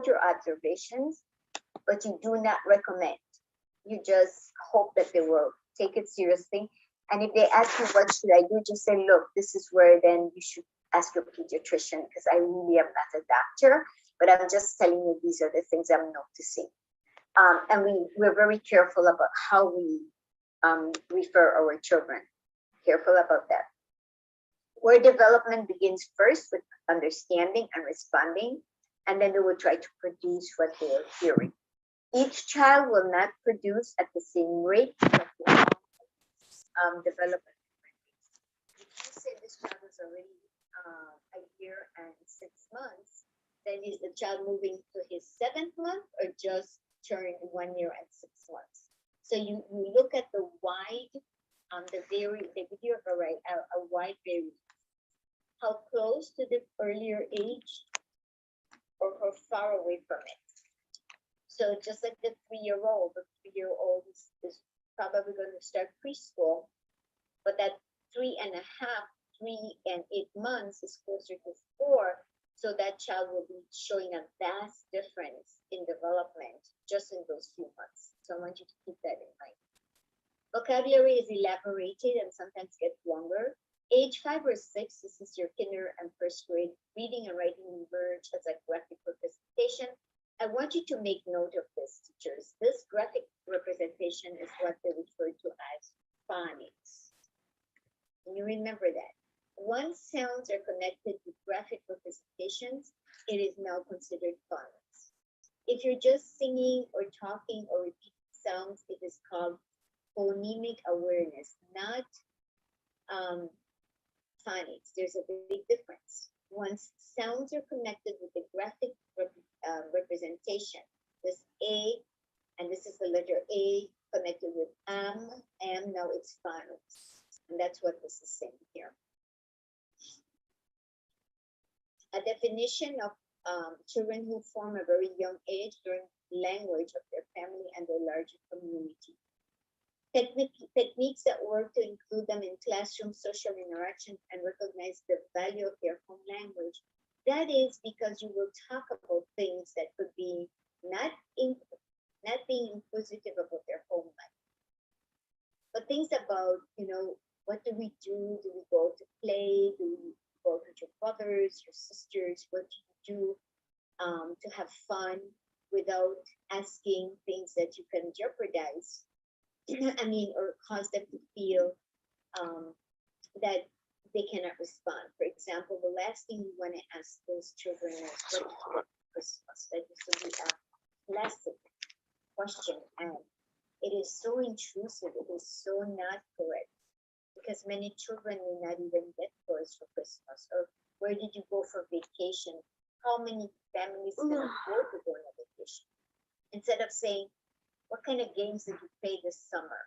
report your observations, but you do not recommend. You just hope that they will take it seriously. And if they ask you what should I do, just say, look, this is where then you should ask your pediatrician, because I really am not a doctor, but I'm just telling you these are the things I'm noticing. And we're very careful about how we refer our children. Careful about that. Where development begins first with understanding and responding, and then they will try to produce what they are hearing. Each child will not produce at the same rate, but development. If you say this child is already a year and 6 months, then is the child moving to his 7th month or just turned 1 year and 6 months? So you look at the wide, the video a wide variance. How close to the earlier age or how far away from it. So just like the 3-year-old, the 3-year-old is probably going to start preschool, but that 3 and 8 months is closer to 4. So that child will be showing a vast difference in development just in those few months. So I want you to keep that in mind. Vocabulary is elaborated and sometimes gets longer. Age 5 or 6, this is your kinder and first grade, reading and writing emerge as a graphic representation. I want you to make note of this, teachers. This graphic representation is what they refer to as phonics. Can you remember that? Once sounds are connected to graphic representations, it is now considered phonics. If you're just singing or talking or repeating sounds, it is called phonemic awareness, not phonics. There's a big difference. Once sounds are connected with the graphic representation, this A, and this is the letter A connected with M, now it's phonics. And that's what this is saying here. A definition of children who form a very young age learn language of their family and their larger community. Techniques that work to include them in classroom social interaction and recognize the value of their home language. That is because you will talk about things that could be not being inquisitive about their home life, but things about, what do we do? Do we go to play? Do we go with your brothers, your sisters? What do you do to have fun without asking things that you can jeopardize? Or cause them to feel that they cannot respond. For example, the last thing you want to ask those children is, what did you want for Christmas? That used to be a classic question, and it is so intrusive. It is so not correct, because many children may not even get toys for Christmas. Or where did you go for vacation? How many families can afford to go on a vacation? Instead of saying, what kind of games did you play this summer?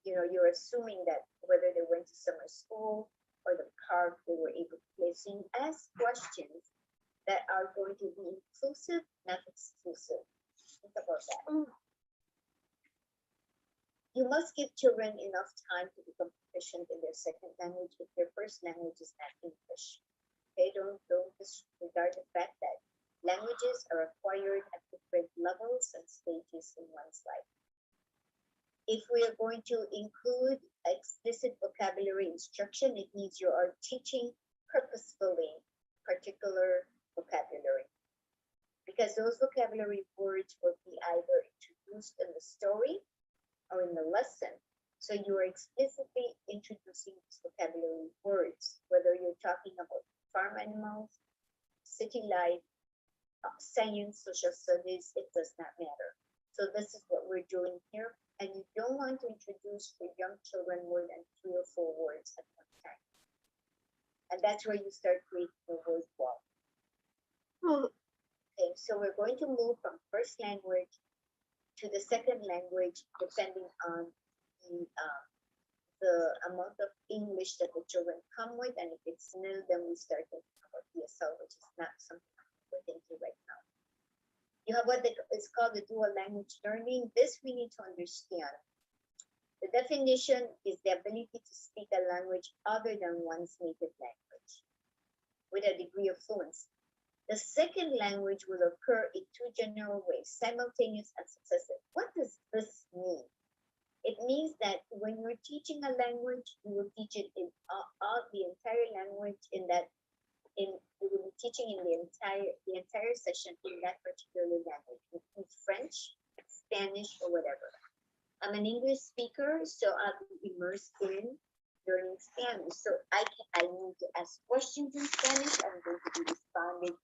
You're assuming that whether they went to summer school or the park, they were able to play. So you ask questions that are going to be inclusive, not exclusive. Think about that. You must give children enough time to become proficient in their second language if their first language is not English. Okay, don't disregard the fact that languages are acquired at different levels and stages in one's life. If we are going to include explicit vocabulary instruction, it means you are teaching purposefully particular vocabulary, because those vocabulary words will be either introduced in the story or in the lesson. So you are explicitly introducing these vocabulary words, whether you're talking about farm animals, city life, science, social studies, it does not matter. So this is what we're doing here. And you don't want to introduce for young children more than 3 or 4 words at one time. And that's where you start creating a word wall. Okay, so we're going to move from first language to the second language, depending on the amount of English that the children come with. And if it's nil, then we start thinking about ESL, which is not something we're thinking right now. You have what is called the dual language learning. This we need to understand. The definition is the ability to speak a language other than one's native language with a degree of fluency. The second language will occur in two general ways, simultaneous and successive. What does this mean? It means that when you're teaching a language, you will teach it in all the entire language in that in you will be teaching in the entire session in that particular language, include French, Spanish, or whatever. I'm an English speaker, so I'll be immersed in learning Spanish. So I need to ask questions in Spanish. I'm going to be responding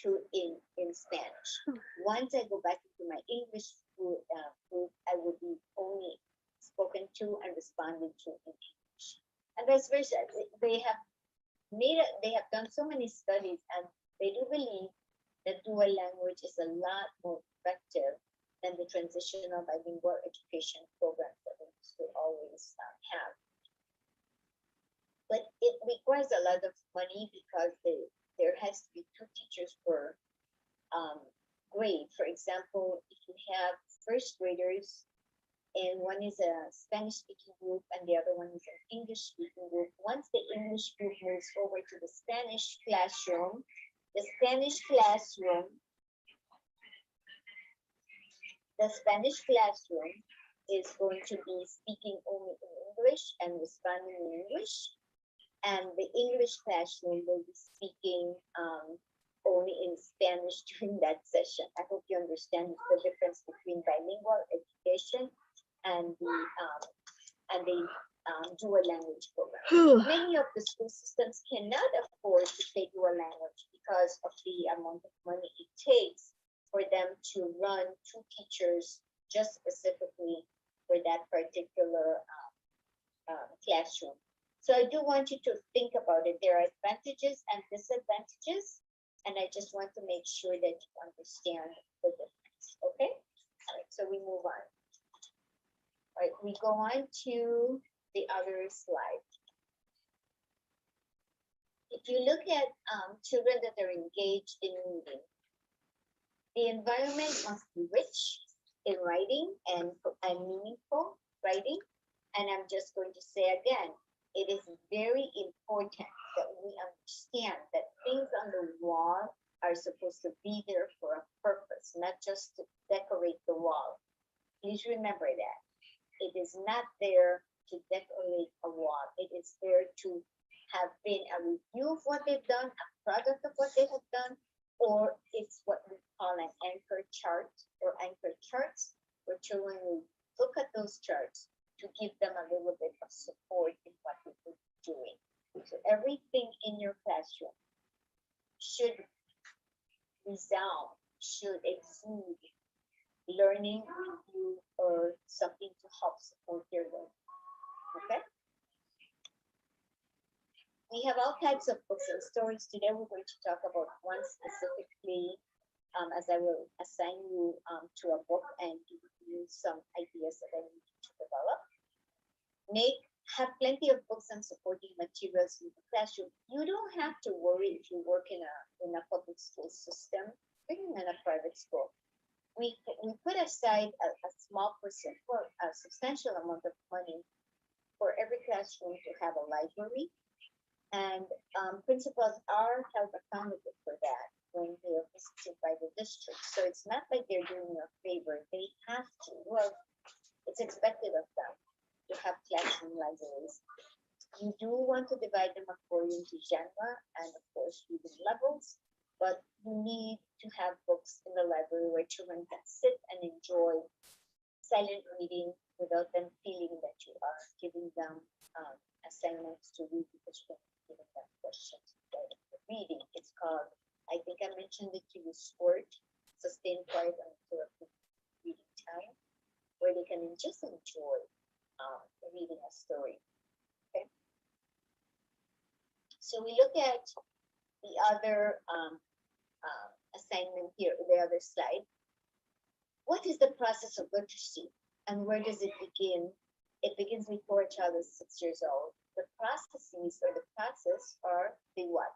to in Spanish. Once I go back into my English group, I will be only spoken to and responded to in English, and vice versa. They have done so many studies, and they do believe that dual language is a lot more effective than the transitional bilingual education programs that we used to always have. But it requires a lot of money because there has to be two teachers per grade. For example, if you have first graders and one is a Spanish speaking group and the other one is an English speaking group, once the English group moves over to the Spanish classroom, the Spanish classroom is going to be speaking only in English and responding in English, and the English classroom will be speaking only in Spanish during that session. I hope you understand the difference between bilingual education and the dual language program. Many of the school systems cannot afford to pay dual language because of the amount of money it takes for them to run two teachers just specifically for that particular classroom. So I do want you to think about it. There are advantages and disadvantages, and I just want to make sure that you understand the difference. Okay? All right, so we move on. All right, we go on to the other slide. If you look at children that are engaged in reading, the environment must be rich in writing and meaningful writing. And I'm just going to say again, it is very important that we understand that things on the wall are supposed to be there for a purpose, not just to decorate the wall. Please remember that. It is not there to decorate a wall. It is there to have been a review of what they've done, a product of what they have done, or it's what we call an anchor chart or anchor charts, where children will look at those charts to give them a little bit of support in what they're doing. So everything in your classroom should resound, should exude learning, review, or something to help support their learning. Okay? We have all types of books and stories. Today we're going to talk about one specifically, as I will assign you to a book and give you some ideas that I need to develop. Have plenty of books and supporting materials in the classroom. You don't have to worry if you work in a public school system, even in a private school. We put aside a small percent, or a substantial amount of money for every classroom to have a library, and principals are held accountable for that when they are visited by the district. So it's not like they're doing you a favor; they have to. Well, it's expected of them to have classroom libraries. You do want to divide them according to genre and, of course, reading levels, but you need to have books in the library where children can sit and enjoy silent reading without them feeling that you are giving them assignments to read because you're giving them questions regarding the reading. It's called, I think I mentioned it to you, SQUIRT, Sustained Quiet Uninterrupted Reading Time, where they can just enjoy reading a story. Okay. So we look at the other assignment here, the other slide. What is the process of literacy and where does it begin? It begins before a child is 6 years old. The processes or the process are the what?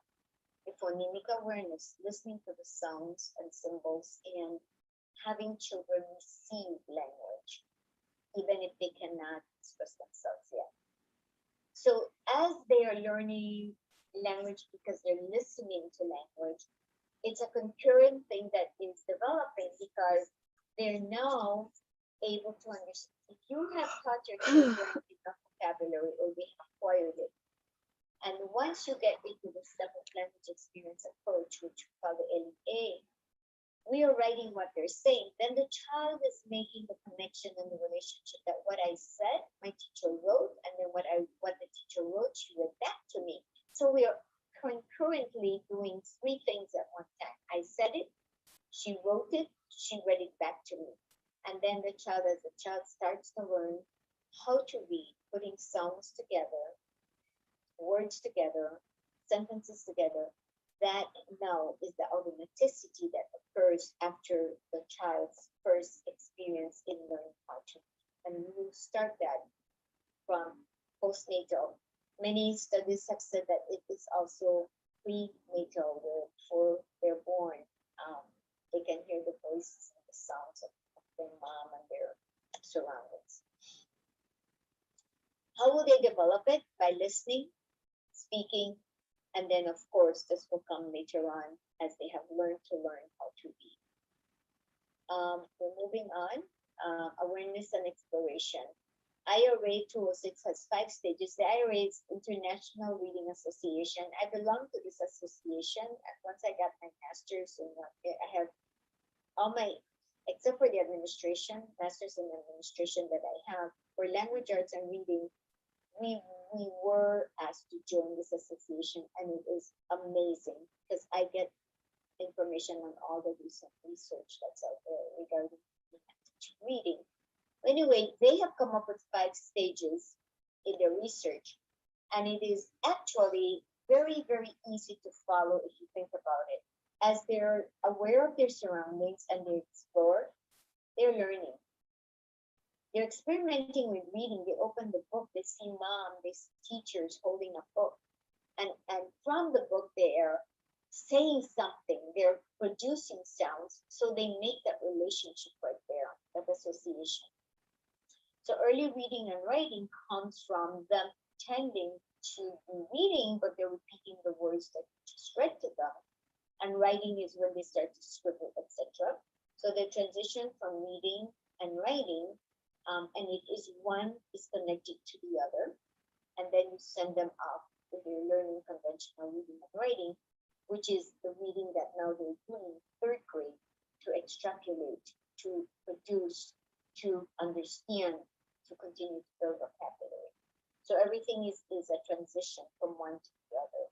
The phonemic awareness, listening to the sounds and symbols, and having children receive language, even if they cannot express themselves yet. So as they are learning language because they're listening to language, it's a concurrent thing that is developing because they're now able to understand. If you have taught your children enough vocabulary or they have acquired it, and once you get into the seventh language experience approach, which we call the LEA, we are writing what they're saying. Then the child is making the connection and the relationship that what I said, my teacher wrote, and then what the teacher wrote, she read back to me. So we are concurrently doing three things at one time. I said it, she wrote it, she read it back to me. And then the child, as the child starts to learn how to read, putting sounds together, words together, sentences together, that now is the automaticity that occurs after the child's first experience in learning how to read. And we will start that from postnatal. Many studies have said that it is also prenatal, where before they're born, they can hear the voices and the sounds of their mom and their surroundings. How will they develop it? By listening, speaking, and then of course this will come later on as they have learned how to read. We're moving on. Awareness and exploration. IRA 206 has 5 stages. The IRA is International Reading Association. I belong to this association. And once I got my master's, and I have all my, except for the administration, master's in administration that I have, for language arts and reading, we were asked to join this association, and it is amazing because I get information on all the recent research that's out there regarding reading. Anyway, they have come up with 5 stages in their research, and it is actually very, very easy to follow if you think about it. As they're aware of their surroundings and they explore, they're learning. They're experimenting with reading. They open the book, they see mom, they see teachers holding a book. And from the book, they are saying something, they're producing sounds. So they make that relationship right there, that association. So early reading and writing comes from them tending to be reading, but they're repeating the words that you just read to them. And writing is when they start to scribble, etc. So the transition from reading and writing, and it is one is connected to the other, and then you send them off with your learning conventional reading and writing, which is the reading that now they're doing 3rd grade, to extrapolate, to produce, to understand, to continue to build vocabulary. So everything is a transition from one to the other.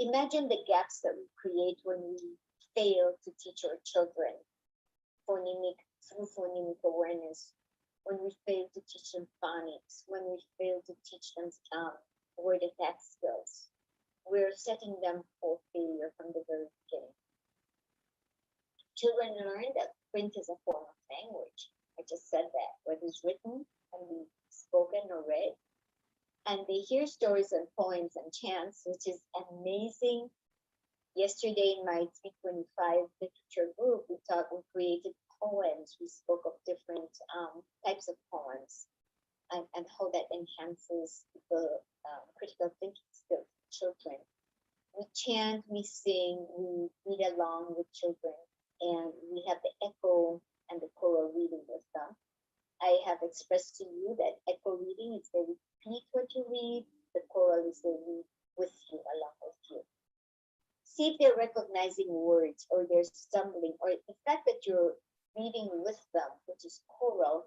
Imagine the gaps that we create when we fail to teach our children through phonemic awareness, when we fail to teach them phonics, when we fail to teach them word attack skills. We're setting them for failure from the very beginning. Children learn that print is a form of language. I just said that, whether it's written and be spoken or read. And they hear stories and poems and chants, which is amazing. Yesterday in my 325 literature group, we created poems. We spoke of different types of poems and how that enhances the critical thinking skills of children. We chant, we sing, we read along with children, and we have the echo and the choral reading with them. I have expressed to you that echo reading is they repeat what you read, the choral is they read with you, along with you. See if they're recognizing words or they're stumbling, or the fact that you're reading with them, which is choral,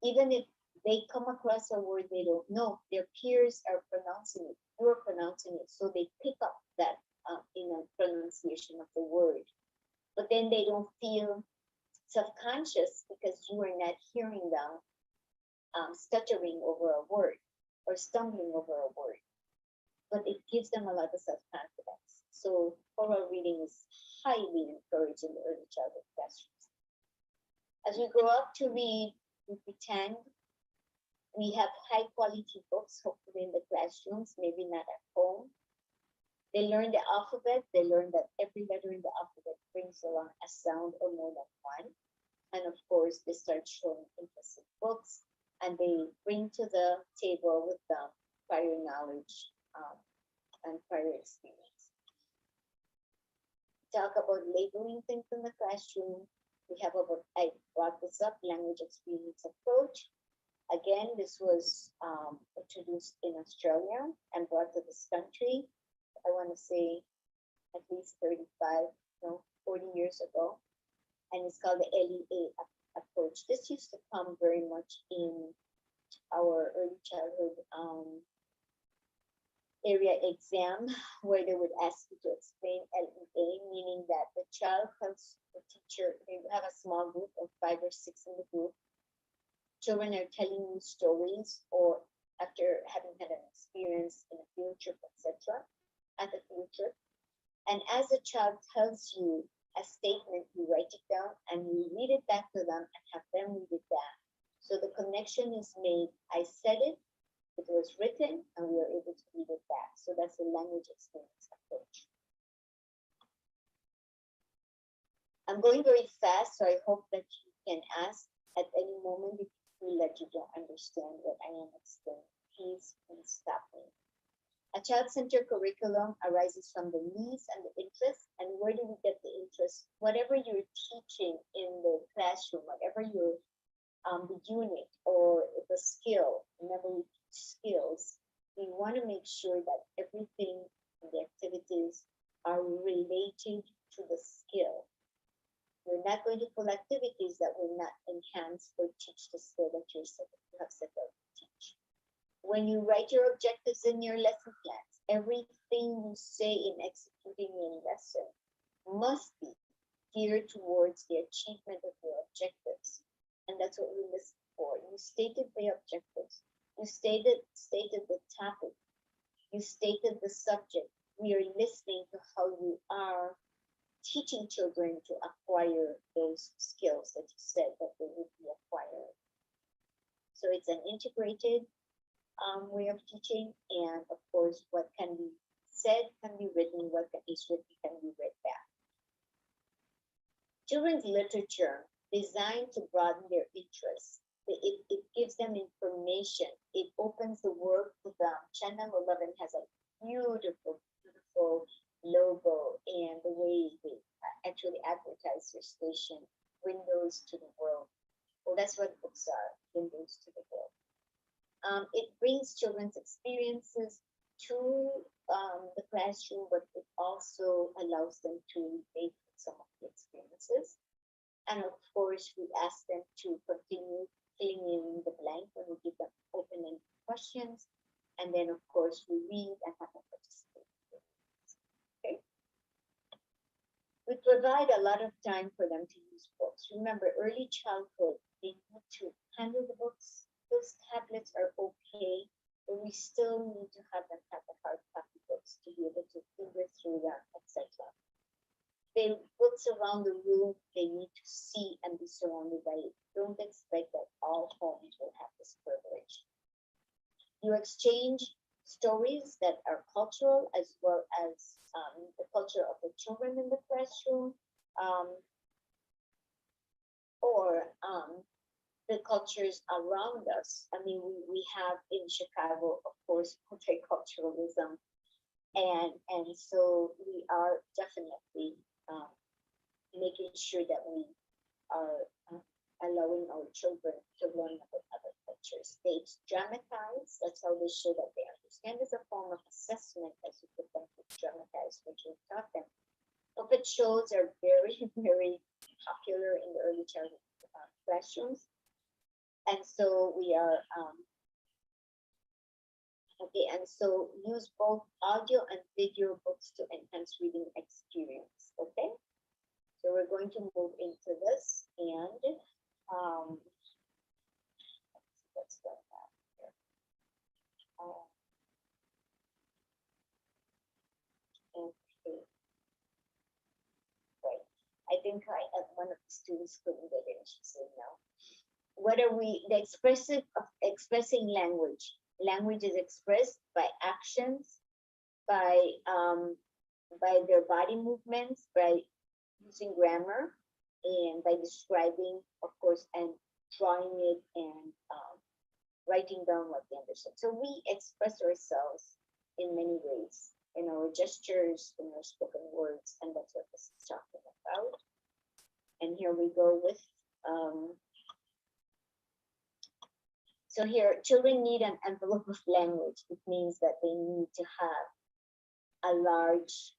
even if they come across a word they don't know, their peers are pronouncing it, you're pronouncing it, so they pick up that in a pronunciation of the word. But then they don't feel self-conscious because you are not hearing them stuttering over a word or stumbling over a word. But it gives them a lot of self-confidence. So oral reading is highly encouraged in the early childhood classrooms. As we grow up to read, we pretend we have high quality books, hopefully in the classrooms, maybe not at home. They learn the alphabet. They learn that every letter in the alphabet brings along a sound or more than one. And of course, they start showing interest in books, and they bring to the table with them prior knowledge and prior experience. talk about labeling things in the classroom. We have about, I brought this up, language experience approach. Again, this was introduced in Australia and brought to this country, I want to say at least 35, no, 40 years ago. And it's called the LEA approach. This used to come very much in our early childhood area exam, where they would ask you to explain LEA, meaning that the child tells the teacher, they have a small group of 5 or 6 in the group. Children are telling you stories, or after having had an experience in a field trip, etc., at the field trip. And as the child tells you a statement, you write it down and you read it back to them and have them read it back. So the connection is made. I said it, it was written, and we are able to read it back. So that's the language experience approach. I'm going very fast, so I hope that you can ask at any moment if you feel that you don't understand what I am explaining. Please stop me. A child-centered curriculum arises from the needs and the interests. And where do we get the interest? Whatever you're teaching in the classroom, whatever your the unit or the skill, remember we teach skills, we want to make sure that everything in the activities are related to the skill. We're not going to pull activities that will not enhance or teach the skill that you have set out to teach. When you write your objectives in your lesson plans, everything you say in executing your lesson must be geared towards the achievement of your objectives. And that's what we listen for. You stated the objectives. You stated the topic. You stated the subject. We are listening to how you are teaching children to acquire those skills that you said that they would be acquiring. So it's an integrated way of teaching, and of course, what can be said can be written, what is written can be read back. Children's literature designed to broaden their interests. It gives them information. It opens the world to them. Channel 11 has a beautiful, beautiful logo, and the way they actually advertise their station, windows to the world. Well, that's what books are, windows to the world. It brings children's experiences to the classroom, but it also allows them to relate with some of the experiences. And of course, we ask them to continue filling in the blank when we give them open-ended questions. And then, of course, we read and have them participate. Okay. We provide a lot of time for them to use books. Remember, early childhood, they need to handle the books. Those tablets are okay, but we still need to have them have the hard copy books to be able to finger through them, etc. They books around the room, they need to see and be surrounded by it. Don't expect that all homes will have this privilege. You exchange stories that are cultural as well as the culture of the children in the classroom, or the cultures around us. I mean, we have in Chicago, of course, multiculturalism, and so we are definitely making sure that we are allowing our children to learn about other cultures. They dramatize, that's how they show that they understand. As a form of assessment as you put them to dramatize what you taught them. Puppet shows are very, very popular in the early childhood classrooms. And so we are, okay, and so use both audio and video books to enhance reading experience, okay? So we're going to move into this, and let's see what's going on here. Okay, right. I think one of the students couldn't get in. She said no. What are we? The expressing language. Language is expressed by actions, by their body movements, by using grammar, and by describing, of course, and drawing it, and writing down what they understand. So we express ourselves in many ways. gestures, spoken words, and that's what this is talking about. And here we go with, um, so here, children need an envelope of language. It means that they need to have a large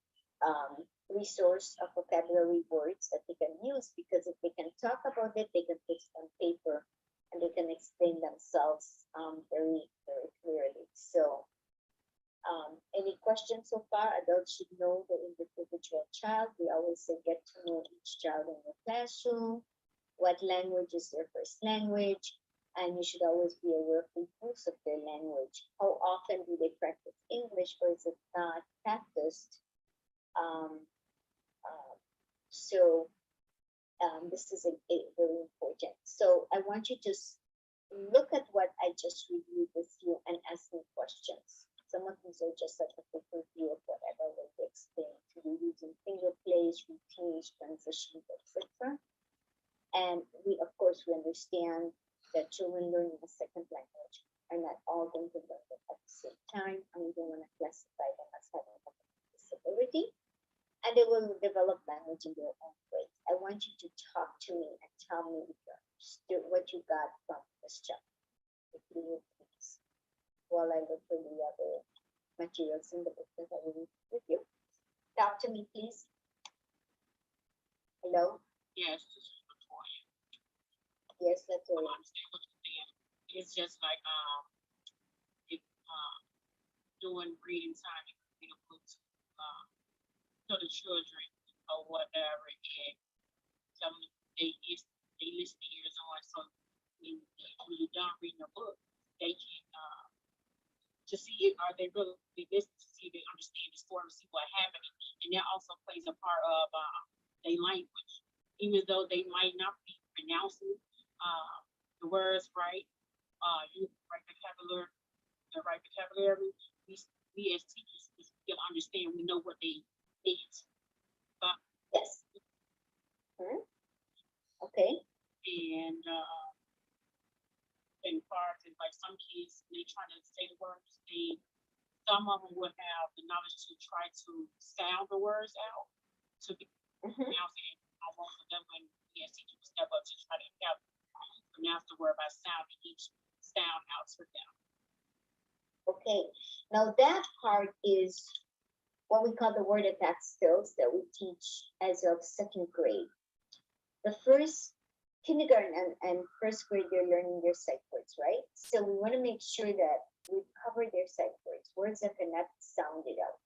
resource of vocabulary words that they can use, because if they can talk about it, they can put it on paper and they can explain themselves very, very clearly. So, any questions so far? Adults should know the individual child. We always say get to know each child in your classroom. What language is their first language? And you should always be aware of the use of their language. How often do they practice English, or is it not practiced? Um, uh, so this is a very important. So I want you to look at what I just reviewed with you and ask me questions. Some of these are just such a quick review of what I've already explained to you, using finger plays, routines, transitions, etc. And we, of course, we understand that children learning a second language are not all going to learn it at the same time, and we don't want to classify them as having a disability. And they will develop language in their own way. I want you to talk to me and tell me if you understood what you got from this chapter. If you would please, while I look for the other materials in the book that I will read with you. Talk to me, please. Hello? Yes, this is Latoya. Yes, that's I all. understand what you're saying. It's just like it, doing reading time, you can read a book to the children or whatever, and tell them they listen to ears on. So when you're done reading a book, they can to see it, are they really listen to see if they understand the story, see what happened, and that also plays a part of their language, even though they might not be pronouncing the words right, you right vocabulary, the right vocabulary. We as teachers, we can understand. We know what they need. But Yes. Okay. and and far as like some kids, they try to say the words. Some of them would have the knowledge to try to sound the words out to be pronouncing. I want for them when we as teachers step up to try to help pronounce the word by sounding each sound out for them. Okay. Now that part is what we call the word attack skills that we teach as of second grade. The first kindergarten and first grade, they're learning their sight words, right? So we want to make sure that we cover their sight words that cannot sound it out.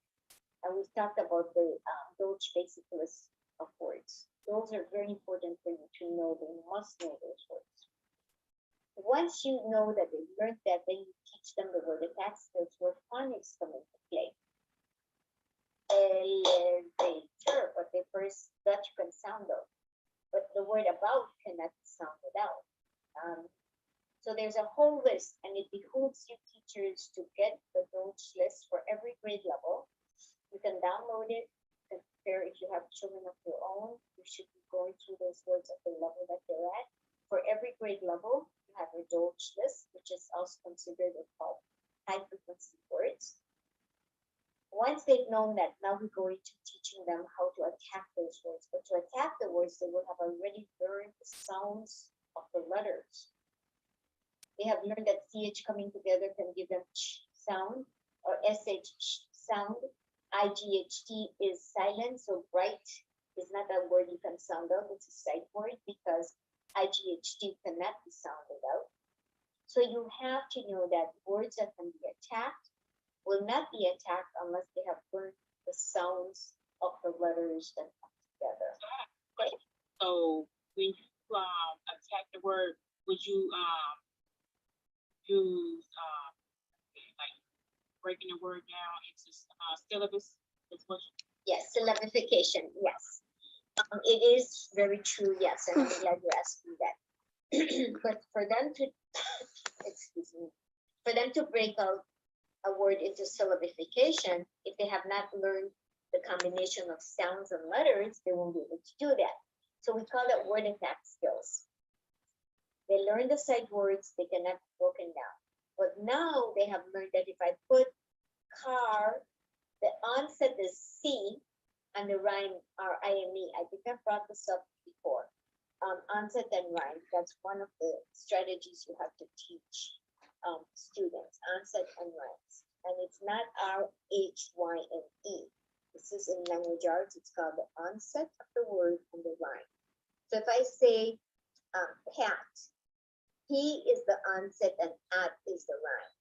And we've talked about the those basic list of words. Those are very important for you to know. They must know those words. Once you know that they learned that, then you teach them the word attack skills where phonics come into play. Elevator, but they first that you can sound out, but the word about cannot be sounded out. So there's a whole list, and it behooves you teachers to get the notes list for every grade level. You can download it and prepare. If you have children of your own, you should be going through those words at the level that they're at. For every grade level, you have a Dolch list, which is also considered a called high frequency words. Once they've known that, now we're going to teaching them how to attack those words. But to attack the words, they will have already learned the sounds of the letters. They have learned that CH coming together can give them ch sound, or SH sound. IGHT is silent, so bright is not a word you can sound out. It's a sight word because IGHT cannot be sounded out. So you have to know that words that can be attacked will not be attacked unless they have learned the sounds of the letters that come together. Okay. So when you attack the word, would you use like breaking the word down into syllabus? Yes, syllabification. Yes, it is very true. Yes, and I'm glad you asked me that. But for them to, excuse me, for them to break out a word into syllabification, if they have not learned the combination of sounds and letters, they won't be able to do that. So we call that word attack skills. They learn the sight words, they cannot be broken down. But now they have learned that if I put car The onset is C, and the rhyme are IME. I think I've brought this up before. Onset and rhyme. That's one of the strategies you have to teach students. Onset and rhymes, and it's not RHYME. This is in language arts. It's called the onset of the word and the rhyme. So if I say cat, P is the onset and at is the rhyme.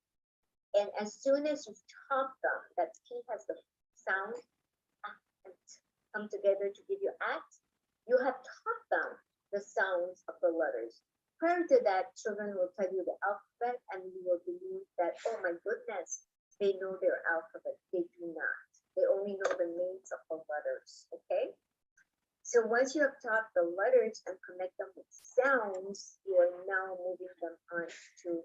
And as soon as you top them, that P has the sound and come together to give you at, you have taught them the sounds of the letters. Prior to that, children will tell you the alphabet and you will believe that, oh my goodness, they know their alphabet. They do not. They only know the names of the letters, okay? So once you have taught the letters and connect them with sounds, you are now moving them on to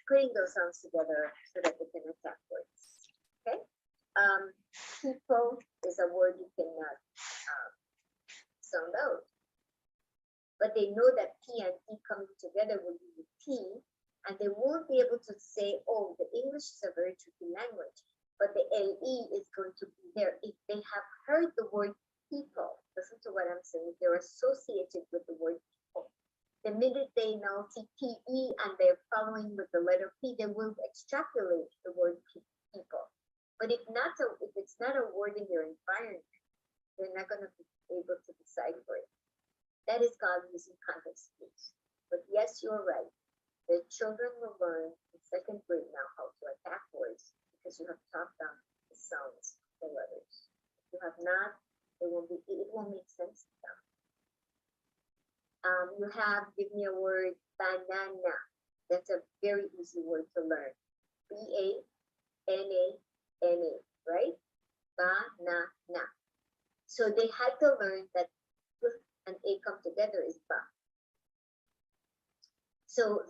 putting those sounds together so that they can attack words, okay? People is a word you cannot sound out. But they know that P and E coming together will be the P, and they won't be able to say, oh, the English is a very tricky language, but the LE is going to be there. If they have heard the word people, listen to what I'm saying, they're associated with the word people. The minute they now see PE and they're following with the letter P, they will extrapolate the word people. But if it's not a word in their environment, they're not going to be able to decipher it. That is called using context clues. But yes, you're right. The children will learn in second grade now how to attack words because you have taught them the sounds, the letters. If you have not, it won't make sense to them. You have, give me a word, banana. That's a very easy word to learn. B-A-N-A-N-A, right? Banana. So they had to learn that and A come together is ba. So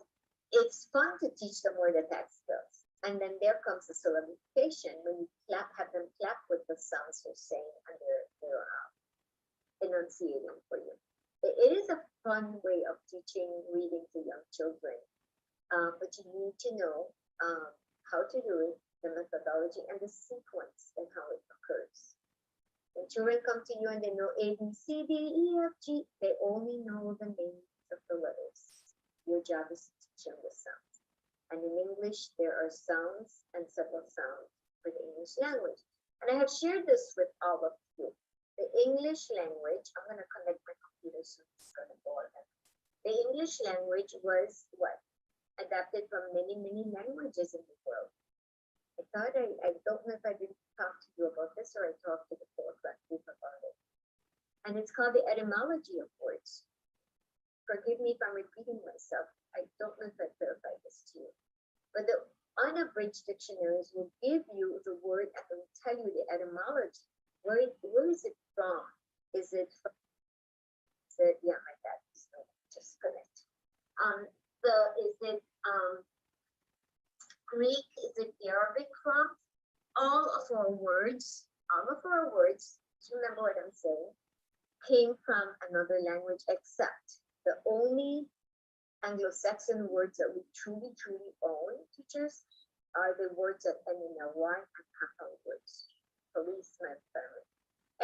it's fun to teach them word attack skills. And then there comes the syllabification when you have them clap with the sounds you're saying and they're enunciating for you. It is a fun way of teaching reading to young children, but you need to know how to do it, the methodology, and the sequence and how it occurs. When children come to you and they know A, B, C, D, E, F, G, they only know the names of the letters. Your job is to teach them the sounds. And in English, there are sounds and several sounds for the English language. And I have shared this with all of you. The English language, I'm going to connect my computer so it's going to go on. The English language was what? Adapted from many, many languages in the world. I thought I don't know if I didn't talk to you about this or I talked to the 4th class group about it. And it's called the etymology of words. Forgive me if I'm repeating myself. I don't know if I clarified this to you. But the unabridged dictionaries will give you the word and will tell you the etymology. Where is it from? Is it from, yeah, my dad just connect. Is it Greek? Is it Arabic from? All of our words, remember what I'm saying, came from another language except the only Anglo-Saxon words that we truly own, teachers, are the words that end in a Y and compound words. Policeman, family.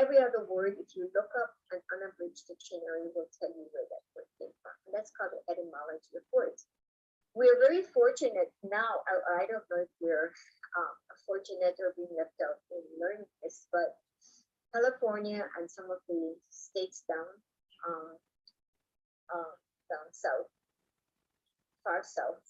Every other word, if you look up an unabridged dictionary, will tell you where that word came from. And that's called the etymology of words. We're very fortunate now. I don't know if we're fortunate or being left out in learning this, but California and some of the states down south, far south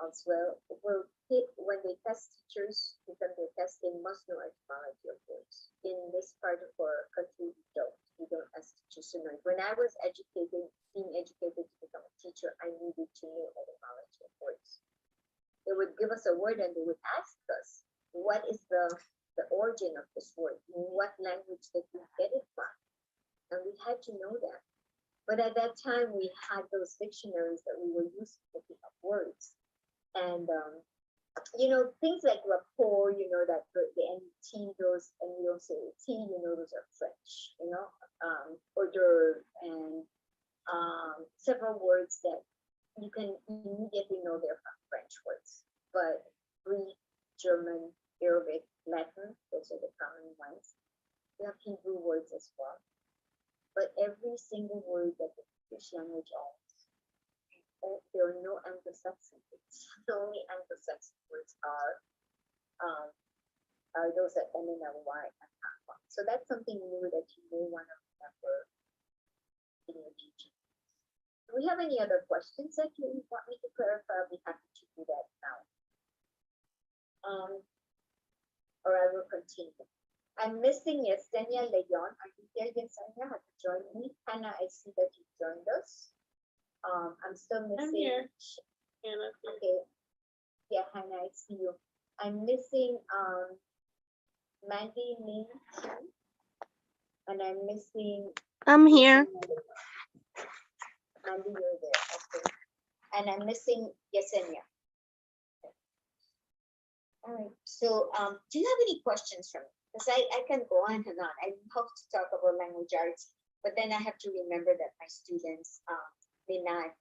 as well, will hit when they test teachers, because they test, they must know etymology of words. In this part of our country, we don't ask teachers to know. When I was being educated to become a teacher, I needed to know etymology of words. They would give us a word and they would ask us, what is the origin of this word? What language did we get it from? And we had to know that. But at that time, we had those dictionaries that we were used to picking up words. And, things like rapport, that the NT, those, and you don't say T, those are French, hors d'oeuvre, and several words that you can immediately know they're from French words. But Greek, German, Arabic, Latin, those are the common ones. We have Hebrew words as well. But every single word that the English language owns, there are no Anglo-Saxon words. The only Anglo-Saxon words um, are those that end in a Y and not one. So that's something new that you may want to remember in your teaching. Do we have any other questions that you want me to clarify? I'll be happy to do that now. Or I will continue. I'm missing Yesenia Leon. Are you there, Yesenia? Have you joined me? Hannah, I see that you joined us. I'm still missing. I'm here. Hannah. Okay. Yeah, Hannah, I see you. I'm missing Mandy Min Chen. And I'm missing. I'm here. Mandy, you're there. Okay. And I'm missing Yesenia. All right. So, do you have any questions for me? Because I can go on and on. I hope to talk about language arts, but then I have to remember that my students may not,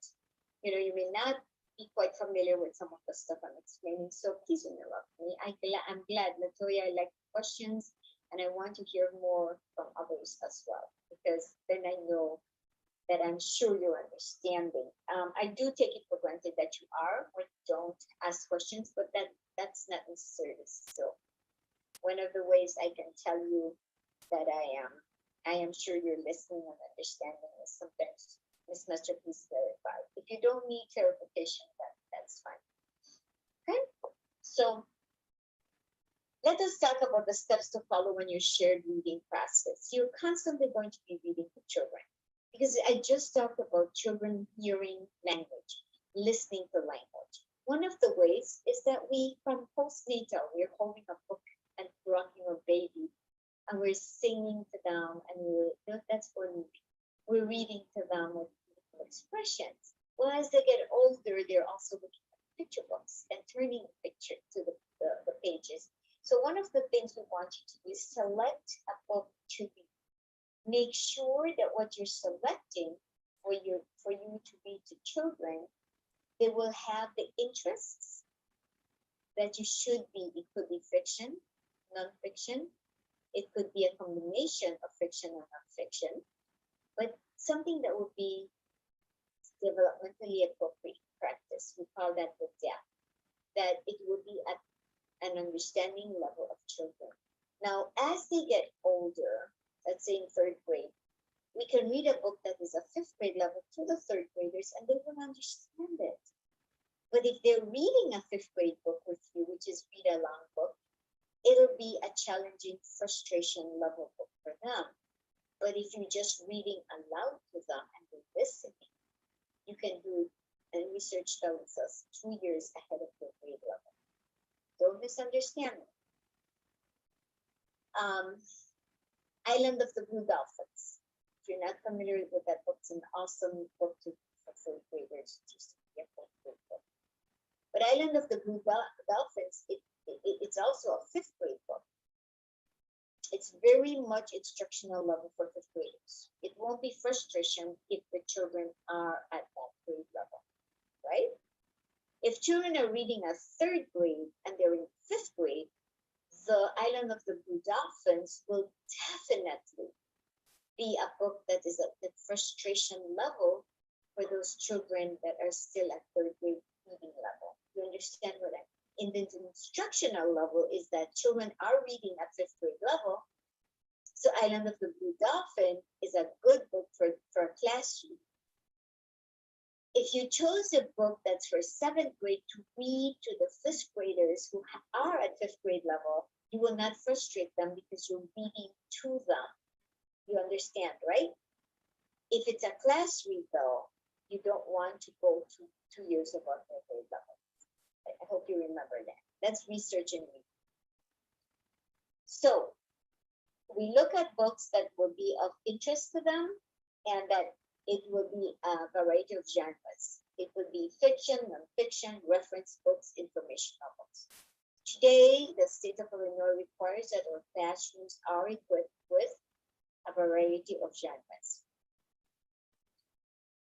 you may not be quite familiar with some of the stuff I'm explaining. So please interrupt me. I'm glad, Latoya, I like questions, and I want to hear more from others as well, because then I know that I'm sure you're understanding. I do take it for granted that you are or don't ask questions, but that's not necessarily so. One of the ways I can tell you that I am sure you're listening and understanding is sometimes, Miss Master, please clarify. If you don't need clarification, that's fine. Okay, so let us talk about the steps to follow when you shared reading process. You're constantly going to be reading to children, because I just talked about children hearing language, listening to language. One of the ways is that we, from postnatal, we're holding a book and rocking a baby, and we're singing to them, and that's for me. We're reading to them with beautiful expressions. Well, as they get older, they're also looking at picture books and turning a picture to the pages. So one of the things we want you to do is select a book to read. Make sure that what you're selecting for you to read to children, they will have the interests that you should be. It could be fiction, non-fiction. It could be a combination of fiction and non-fiction, but something that would be developmentally appropriate practice. We call that the depth, that it would be at an understanding level of children. Now, as they get older, let's say in third grade, we can read a book that is a fifth grade level to the third graders, and they will understand it. But if they're reading a fifth grade book with you, which is read along book, it'll be a challenging frustration level book for them. But if you're just reading aloud to them and they're listening, you can do, and research tells us, 2 years ahead of their grade level. Don't misunderstand me. Island of the Blue Dolphins. If you're not familiar with that book, it's an awesome book for third graders. Just a fourth grade book. But Island of the Blue Dolphins, it's also a fifth grade book. It's very much instructional level for fifth graders. It won't be frustration if the children are at that grade level, right? If children are reading a third grade and they're in fifth grade, the Island of the Blue Dolphins will definitely be a book that is at the frustration level for those children that are still at third grade reading level. You understand what I mean? In the instructional level is that children are reading at fifth grade level. So Island of the Blue Dolphin is a good book for a classroom. If you chose a book that's for seventh grade to read to the fifth graders who are at fifth grade level, you will not frustrate them because you're reading to them. You understand, right? If it's a class read though, you don't want to go to 2 years above their grade level. I hope you remember that. That's research and reading. So we look at books that will be of interest to them, and that it will be a variety of genres. It would be fiction, non-fiction, reference books, informational books. Today, the state of Illinois requires that our classrooms are equipped with a variety of genres.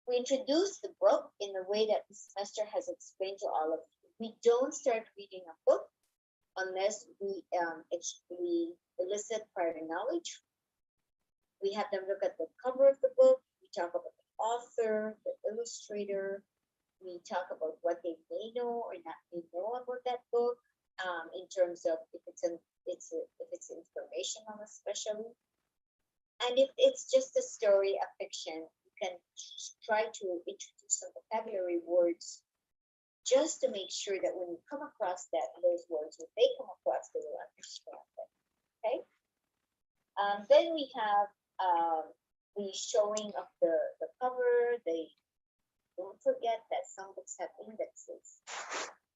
We introduce the book in the way that the semester has explained to all of you. We don't start reading a book unless we elicit prior knowledge. We have them look at the cover of the book. We talk about the author, the illustrator. We talk about what they may know or not may know about that book, in terms of if if it's informational, especially, and if it's just a story, a fiction, you can try to introduce some vocabulary words just to make sure that when you come across those words, when they come across, they will understand them. Okay. Then we have the showing of the cover. They don't forget that some books have indexes.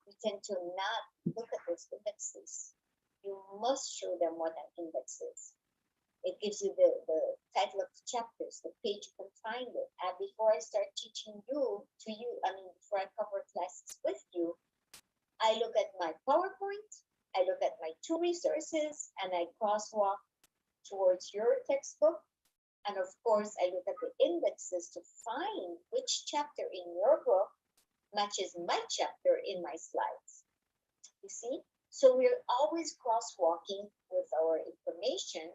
We tend to not look at those indexes. You must show them what an index is. It gives you the title of the chapters, the page you can find it. And before I start teaching before I cover classes with you, I look at my PowerPoint, I look at my two resources, and I crosswalk towards your textbook. And of course, I look at the indexes to find which chapter in your book matches my chapter in my slides. You see? So we're always crosswalking with our information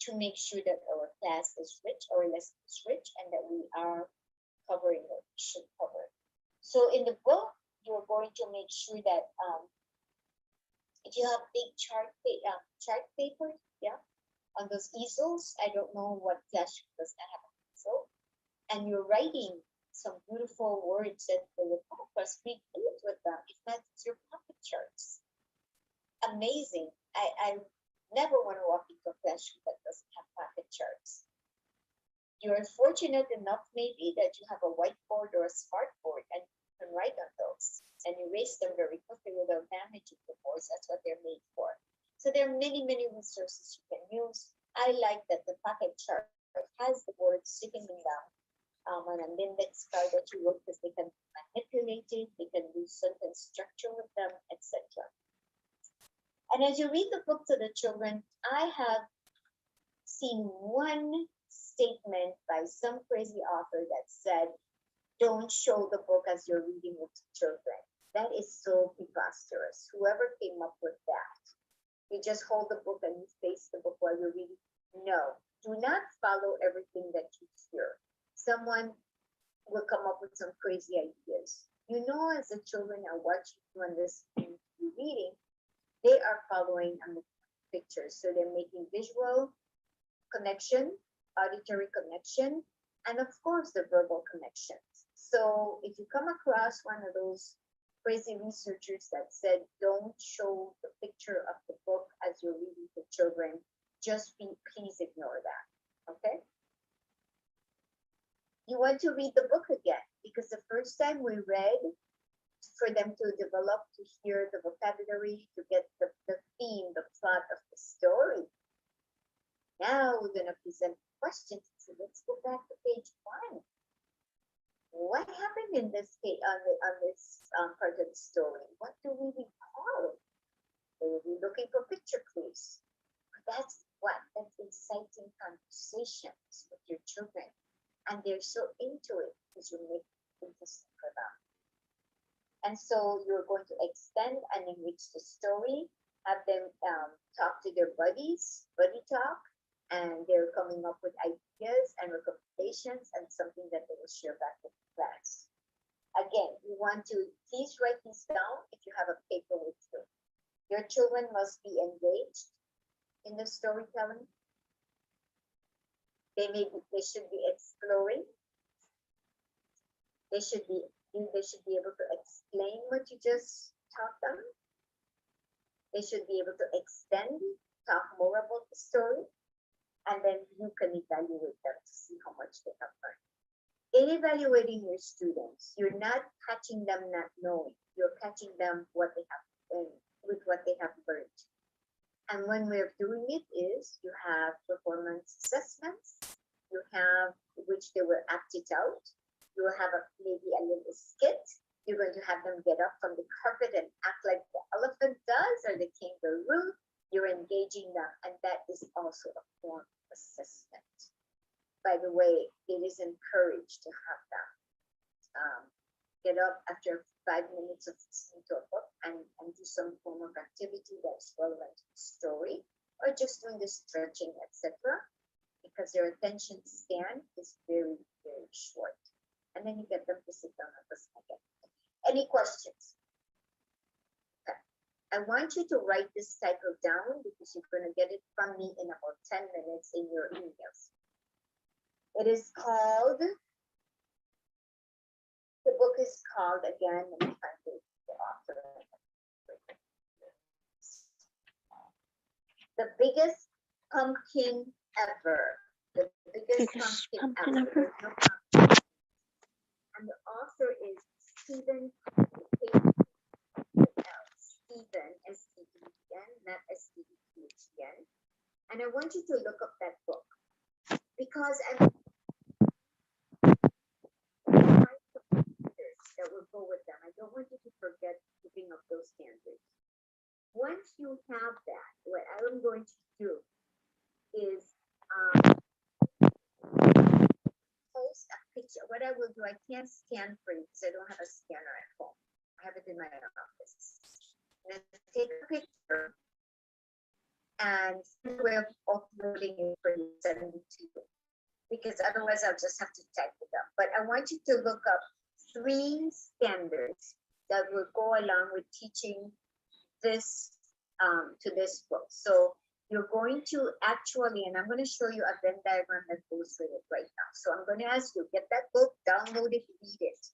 to make sure that our class is rich, our lesson is rich, and that we are covering what we should cover. So in the book, you're going to make sure that if you have big chart paper, yeah, on those easels, I don't know what classroom does not have an easel, and you're writing some beautiful words that they will come across, big things with them. If not, it's your pocket charts. Amazing. I never want to walk into a classroom that doesn't have pocket charts. You're fortunate enough maybe that you have a whiteboard or a smartboard and you can write on those and erase them very quickly without damaging the boards. That's what they're made for. So there are many, many resources you can use. I like that the pocket chart has the words sticking them down on an index card that you work because they can be manipulated, they can do sentence structure with them, etc. And as you read the book to the children, I have seen one statement by some crazy author that said, don't show the book as you're reading it to children. That is so preposterous. Whoever came up with that, you just hold the book and you face the book while you're reading. No, do not follow everything that you hear. Someone will come up with some crazy ideas. You know, as the children are watching you and listening to you reading, they are following on the pictures. So they're making visual connection, auditory connection, and of course the verbal connections. So if you come across one of those crazy researchers that said, don't show the picture of the book as you're reading to children, please ignore that, okay? You want to read the book again because the first time we read, for them to develop, to hear the vocabulary, to get the theme, the plot of the story. Now we're going to present questions. So let's go back to page 1. What happened in this page, on this part of the story? What do we recall? They will be looking for picture clues. That's inciting conversations with your children. And they're so into it because you make it interesting for them. And so you're going to extend and enrich the story, have them talk to their buddies, buddy talk, and they're coming up with ideas and recommendations and something that they will share back with the class. Again, you want to please write these down if you have a paper with you. Your children must be engaged in the storytelling. They should be exploring. They should be able to explain what you just taught them. They should be able to extend, talk more about the story, and then you can evaluate them to see how much they have learned. In evaluating your students, you're not catching them not knowing. You're catching them with what they have learned. And one way of doing it is you have performance assessments. You have which they will act it out. You will have maybe a little skit. You're going to have them get up from the carpet and act like the elephant does or the kangaroo. You're engaging them, and that is also a form of assessment. By the way, it is encouraged to have them get up after 5 minutes of listening to a book and do some form of activity that's relevant to the story, or just doing the stretching, etc. Because their attention span is very, very short. And then you get them to sit down and listen again. Any questions? Okay. I want you to write this title down because you're going to get it from me in about 10 minutes in your emails. It is called, the book is called, again, let me find the author. The Biggest Pumpkin Ever. The biggest pumpkin ever. There's no pumpkin. And the author is Stephen, Stephen, S-T-E-P-N, not S-T-E-P-H-E-N. And I want you to look up that book because I'm that will go with them. I don't want you to forget keeping up those standards. Once you have that, what I'm going to do is post a picture. What I will do, I can't scan for you because I don't have a scanner at home. I have it in my office. And take a picture and send a way of uploading it for you, send it to you. Because otherwise I'll just have to type it up. But I want you to look up 3 standards that will go along with teaching this to this book. So you're going to actually, and I'm going to show you a Venn diagram that goes with it right now. So I'm going to ask you, get that book, download it, read it.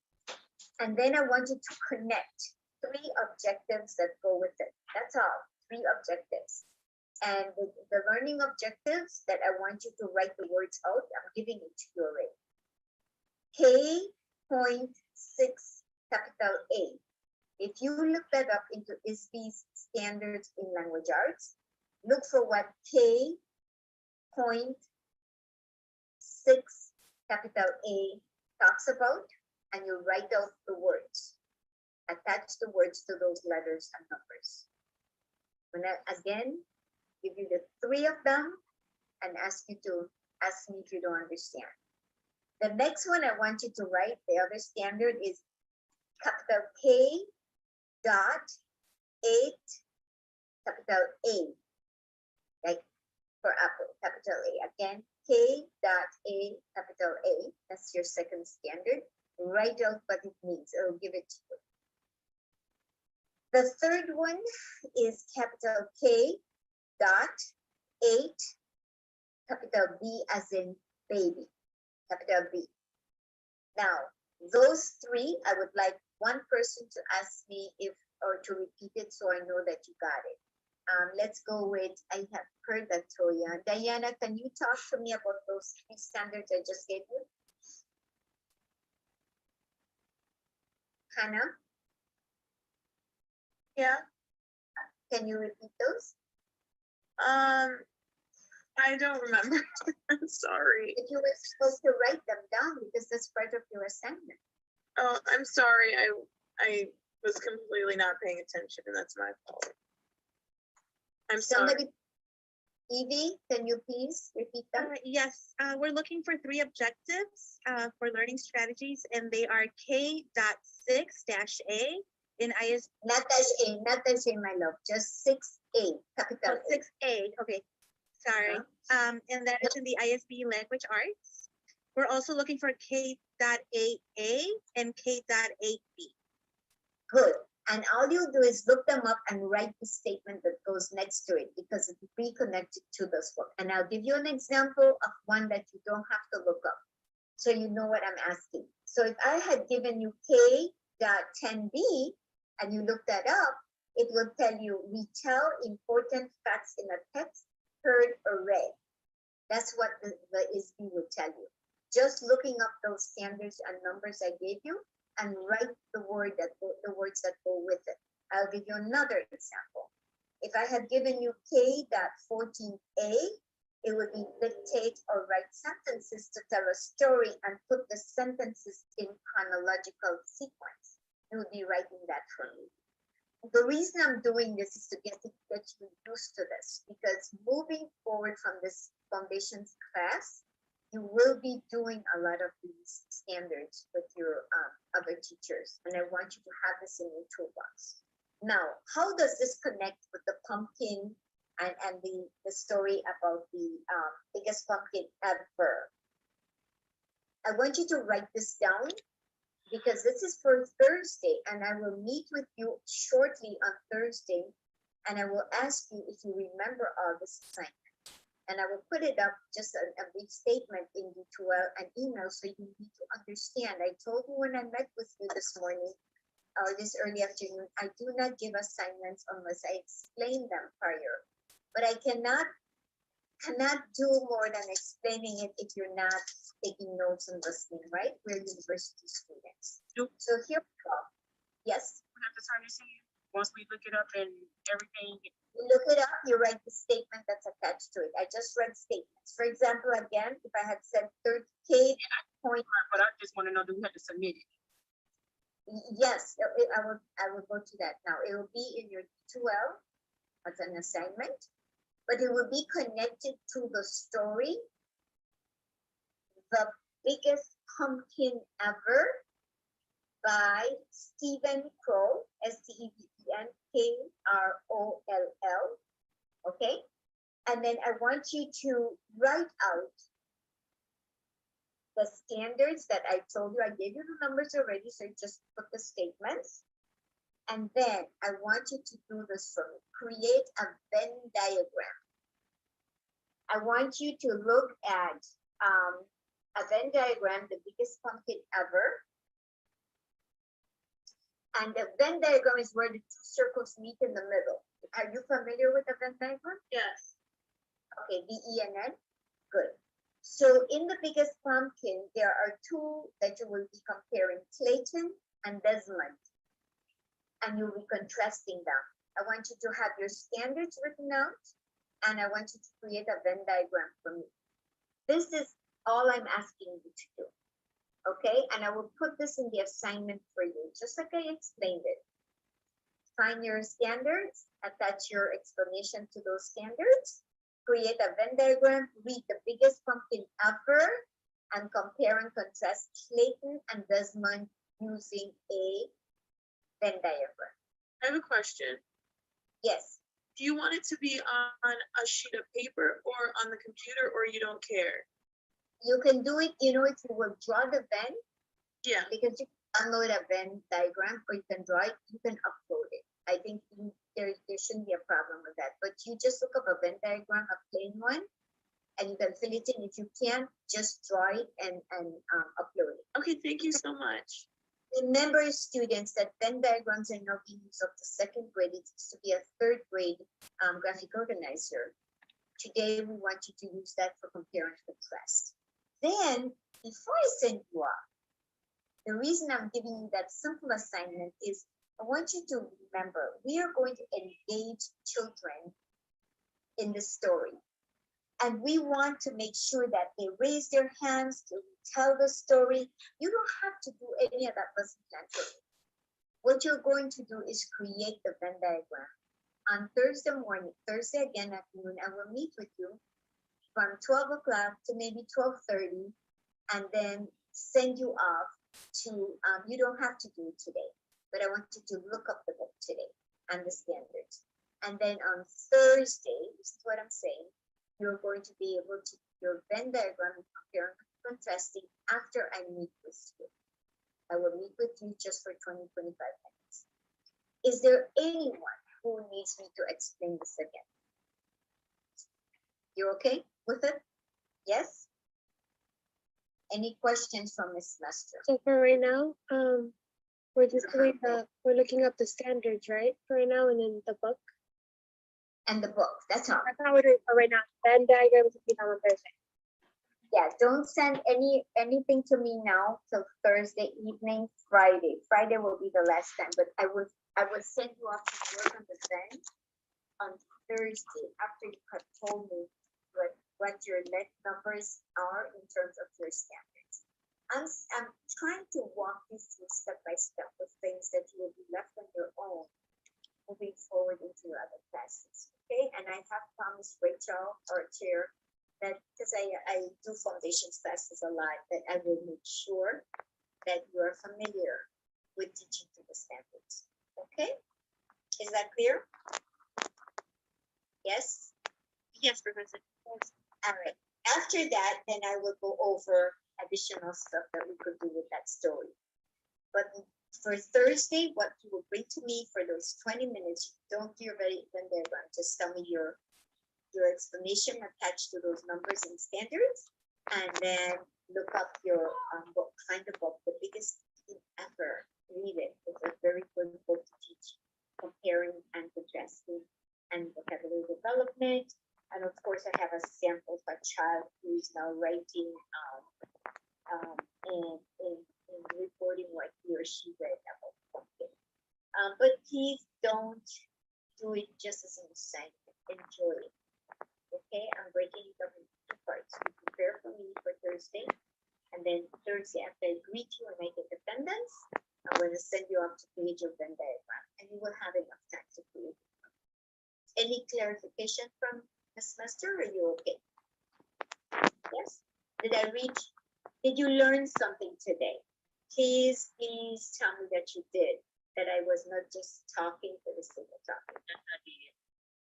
And then I want you to connect 3 objectives that go with it. That's all, 3 objectives. And the learning objectives that I want you to write the words out, I'm giving it to you already. K.6 capital A. If you look that up into ISB's standards in language arts, look for what K.6 capital A talks about, and you write out the words. Attach the words to those letters and numbers. When I, again, give you the 3 of them and ask you to ask me if you don't understand. The next one I want you to write, the other standard is capital K dot 8 capital A, like for apple, capital A. Again, K dot A capital A, that's your second standard. Write out what it means, I'll give it to you. The third one is capital K dot 8 capital B as in baby, capital B. Now, those 3, I would like one person to ask me if, or to repeat it so I know that you got it. Let's go with, I have heard that, Toya. Diana, can you talk to me about those 3 standards I just gave you? Hannah? Yeah. Can you repeat those? I don't remember. I'm sorry. If you were supposed to write them down because that's part of your assignment. Oh, I'm sorry. I was completely not paying attention, and that's my fault. I'm sorry. Somebody, Evie, can you please repeat them? Yes, we're looking for 3 objectives for learning strategies, and they are K.6-A in IS. Not dash A, not dash A, my love, just 6A, capital A. 6A, okay, sorry. And that is in the ISB language arts. We're also looking for K.8A and K.8B. Good. And all you do is look them up and write the statement that goes next to it because it's reconnected to this book. And I'll give you an example of one that you don't have to look up, so you know what I'm asking. So if I had given you K.10B and you look that up, it will tell you retell important facts in a text, heard or read. That's what the ISB would tell you. Just looking up those standards and numbers I gave you, and write the words that go with it. I'll give you another example. If I had given you K.14A, it would be dictate or write sentences to tell a story and put the sentences in chronological sequence. You would be writing that for me. The reason I'm doing this is to get you used to this, because moving forward from this foundations class, you will be doing a lot of these standards with your other teachers. And I want you to have this in your toolbox. Now, how does this connect with the pumpkin and the story about the biggest pumpkin ever? I want you to write this down because this is for Thursday, and I will meet with you shortly on Thursday, and I will ask you if you remember all this assignment. And I will put it up just a brief statement in the an email so you need to understand. I told you when I met with you this morning or this early afternoon, I do not give assignments unless I explain them prior. But I cannot do more than explaining it if you're not taking notes and listening, right? We're university students. Nope. So here we go. Yes, We have to turn this in once we look it up and everything. you look it up, you write the statement that's attached to it. I just read statements. For example, again, if I had said 30K point, But I just want to know, do we have to submit it? yes, I will go to that now. It will be in your 12 as an assignment, but it will be connected to the story, The Biggest Pumpkin Ever by Stephen Croll, STEVEN KROLL. Okay? And then I want you to write out the standards that I told you. I gave you the numbers already, so you just put the statements. And then I want you to do this for me. Create a Venn diagram. I want you to look at a Venn diagram, the biggest pumpkin ever. And the Venn diagram is where the two circles meet in the middle. Are you familiar with the Venn diagram? Yes. Okay, VENN, good. So in the biggest pumpkin, there are two that you will be comparing, Clayton and Desmond. And you'll be contrasting them. I want you to have your standards written out, and I want you to create a Venn diagram for me. This is all I'm asking you to do. Okay, and I will put this in the assignment for you, just like I explained it. Find your standards, attach your explanation to those standards, create a Venn diagram, read the biggest pumpkin ever, and compare and contrast Clayton and Desmond using a Venn diagram. I have a question. Yes, Do you want it to be on a sheet of paper or on the computer, or you don't care? you can do it, if you will draw the Venn, Yeah. because you can download a Venn diagram or you can draw it, you can upload it. I think there shouldn't be a problem with that, but you just look up a Venn diagram, a plain one, and you can fill it in. If you can't, just draw it and upload it. Okay, thank you so much. Remember, students, that Venn diagrams are not being used up to second grade. It used to be a third grade graphic organizer. Today, we want you to use that for compare and contrast. Then, before I send you off, the reason I'm giving you that simple assignment is I want you to remember, we are going to engage children in the story. And we want to make sure that they raise their hands to tell the story. You don't have to do any of that lesson plan for you. What you're going to do is create the Venn diagram. On Thursday morning, Thursday again afternoon, I will meet with you from 12 o'clock to maybe 12:30, and then send you off to, you don't have to do it today, but I want you to look up the book today and the standards. And then on Thursday, this is what I'm saying, you're going to be able to do your Venn diagram and compare and contrasting after I meet with you. I will meet with you just for 20-25 minutes. Is there anyone who needs me to explain this again? You're okay with it? Yes? Any questions from Ms. Lester? So for right now, we're just doing we're looking up the standards, right? For right now, and then the book. And the book, that's all. That's not what we're doing for right now. Venn diagrams will be done on Thursday. Yeah, don't send anything to me now till Thursday evening, Friday. Friday will be the last time, but I would send you off to work on the Venn on Thursday after you have told me what your net numbers are in terms of your standards. I'm trying to walk you through step by step with things that you will be left on your own moving forward into your other classes. Okay, and I have promised Rachel, our chair, that because I do foundations classes a lot, that I will make sure that you are familiar with teaching to the standards. Okay, Is that clear? Yes? Yes, Professor. All right. After that, then I will go over additional stuff that we could do with that story. But for Thursday, what you will bring to me for those 20 minutes, don't do your very when they're done. Just tell me your explanation attached to those numbers and standards, and then look up your book, find the book, the biggest thing ever. Read it. It's a very good book to teach comparing and contrasting and vocabulary development. And of course, I have a sample of a child who is now writing in reporting what he or she read about something. But please don't do it just as an assignment. Enjoy it. Okay, I'm breaking it up into two parts. You prepare for me for Thursday, and then Thursday after I greet you and make attendance, I'm going to send you up to page of Venn diagram, and you will have enough time to create it. Any clarification from Ms. Master? Are you okay? Yes. Did you learn something today? Please tell me that you did. That I was not just talking for the sake of talking.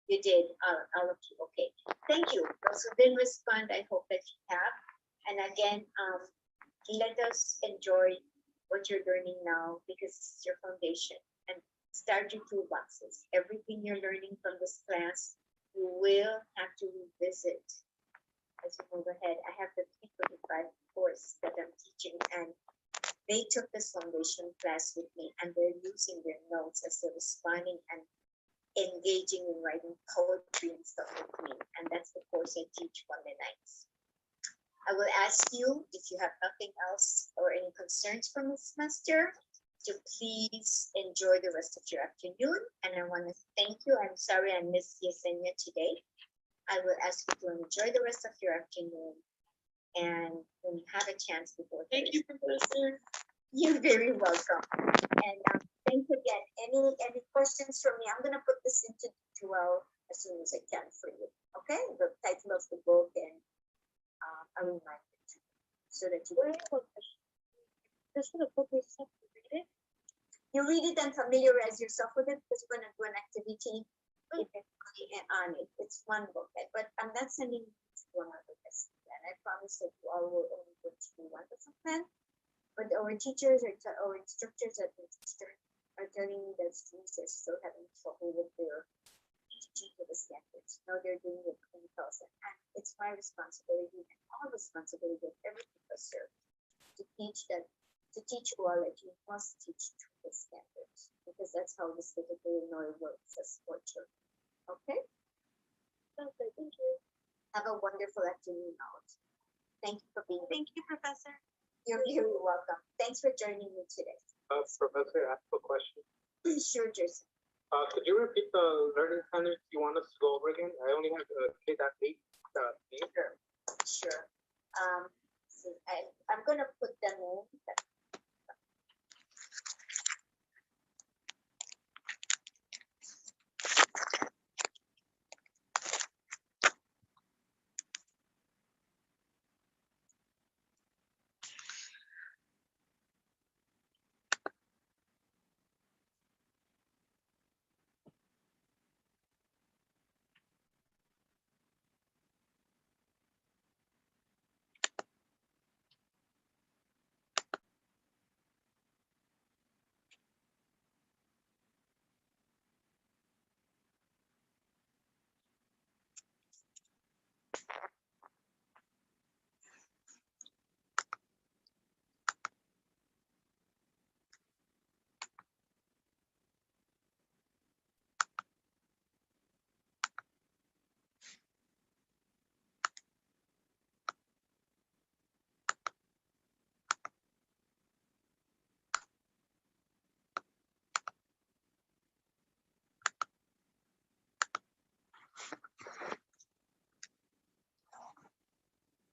You did, all of you. Okay, thank you. Those who didn't respond, I hope that you have. And again, let us enjoy what you're learning now because it's your foundation. And start your toolboxes. Everything you're learning from this class, you will have to revisit as you move ahead. I have the 325 course that I'm teaching, and they took this foundation class with me, and they're using their notes as they're responding and engaging in writing poetry and stuff with me. And that's the course I teach Monday nights. I will ask you if you have nothing else or any concerns from this semester to please enjoy the rest of your afternoon. And I want to thank you. I'm sorry I missed Yesenia today. I will ask you to enjoy the rest of your afternoon. And when you have a chance before. Thank you, Professor. You're very welcome. And thanks again. Any questions from me? I'm gonna put this into 12 as soon as I can for you. Okay, the title of the book, and I'll remind you so that you This is a book we just have to read it. you read it and familiarize yourself with it because we're gonna do an activity on it. It's one book, but I'm not sending you to one other lesson. And I promise that you all will only go to one lesson plan. But our teachers or instructors at the are telling me that students are still having trouble with their teaching to the standards. Now they're doing it 20,000. And it's my responsibility and our responsibility of every professor to teach you all that you must teach to the standards, because that's how the state of Illinois works as for children. Okay? Okay, thank you. Have a wonderful afternoon out. Thank you for being here. Thank you, Professor. You're very welcome. Thanks for joining me today. Professor, I have a question. Sure, Jason. Could you repeat the learning standards you want us to go over again? I only have K.8. Sure. So I'm gonna put them in